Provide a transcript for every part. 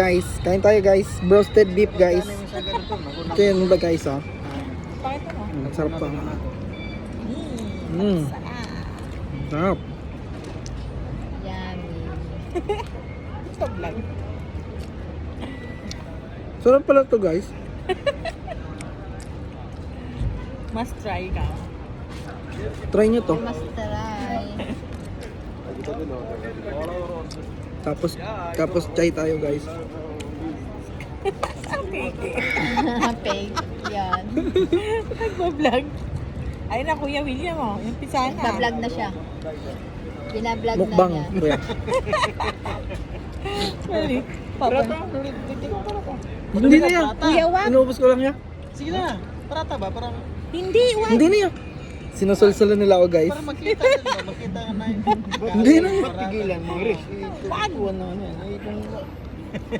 Guys, kain tayo guys. Roasted beef guys. Ito yun ba guys oh. Ang sarap pa. Sarap. Yummy. Stop lang. Sarap pala to guys. Must try ka. Try nyo to. Must try. Tapos chai tayo guys. Fake. Yan. Nagbablog. Ay na Kuya William oh. Yung pisana. Nagbablog na siya. Binablog na Mukbang. niya. Kuya. Sorry. Papa. Hindi na yan. Kuya Wak. Inubos ko lang yan. Sige na, parata ba? Para Hindi. Wag. Hindi na yan. Sinusulsulan nila ako guys. para makita din ba? Makita ka na yun. Hindi na. Pigilan mo, Riz. Pagwan na yan. Ay, kung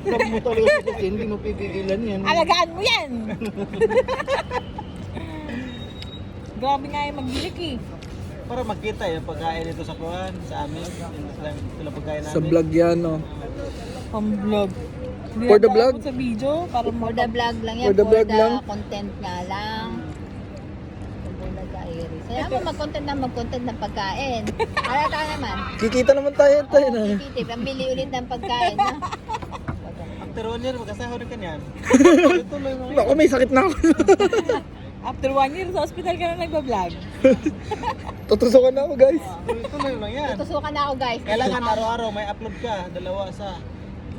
pag mo talaga sa kasi, hindi mo pipigilan yan. Alagaan mo yan. Grabe nga yung magbilik eh. Para makita yung pagkain dito sa kuhan, sa amin. Sila pagkain namin. Sa vlog yan oh. Pang-vlog. For the vlog? Sa video. Para For the vlog lang yan. For the vlog lang? Content nga lang. Kaya mo mag-content ng pagkain. Alata naman. Kikita naman tayo na. Titip, ang bili ulit ng pagkain. No? After 1 year, magkasahod ka niyan. Tuloy mo. Ako may sakit na ako. After 1 year, sa hospital ka na nagbablog. Tutusukan na ako guys. Tuloy lang yan. Tutusukan na ako guys. Kailangan araw-araw may upload ka. Dalawa sa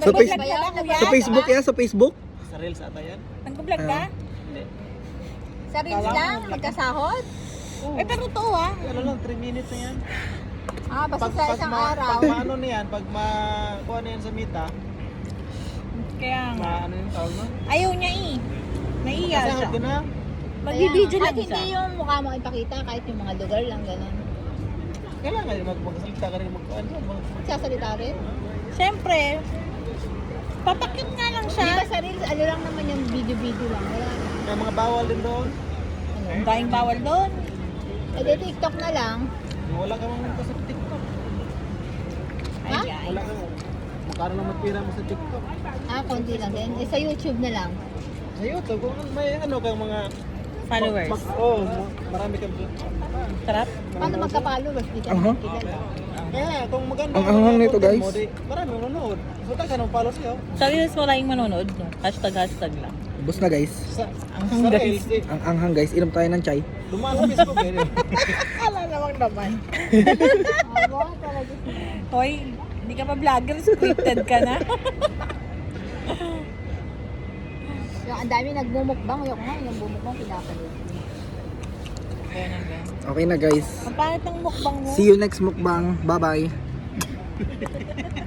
Sa Nagbablog Facebook- ka na, Kuya? Sa Facebook yan, sa Facebook. Reels ata yan. Nagbablog ka? Hindi. Sa reels lang, magkasahod. Eh, pero totoo ah. Ano lang, 3 minutes na yan. Ah, basta sa isang araw. Pag maano na yan, pag kuha na yan sa mita, Kaya nga. ano yung tawag mo? Ayaw niya eh. Naiiya siya. Kasahod ka na. Magbibideo lang Kahit hindi siya. yung mukha mo ipakita, kahit yung mga lugar lang, gano'n. Kailangan magsalita ka rin magkuhan. Sasalita rin. Siyempre, papakyut nga lang Di siya. ba sa reels, ano lang naman yung video lang. Wala. May mga bawal din doon. Ano? Ang daing bawal doon. Eh, di TikTok na lang. Wala ka mang sa TikTok. Ha? Ay, Wala ka. Magkano lang magpira mo sa TikTok. Ah, konti lang din. Eh, sa YouTube na lang. Sa YouTube, kung may ano kang mga followers. Marami kang Sarap. Paano magka-followers? Di ka Aha. naman kilala. kaya kung maganda Ang anghang nito, content guys. mo, di, marami manonood. So ka nang follow sa'yo. Sa reels mo lang manonood. No? Hashtag lang. Ubus na guys. Sa Anghang, sa guys. Reels, eh, Ang anghang guys. Inom tayo ng chai. dumaan sa Facebook eh. Wala namang naman. Aba, talaga siya. Hoy, hindi ka pa vlogger. Scripted ka na. Yung ang dami nagmumukbang. Yung nga, yung bumukbang pinapanood. Okay na guys. Ang pangit ng mukbang mo. See you next mukbang. Bye bye.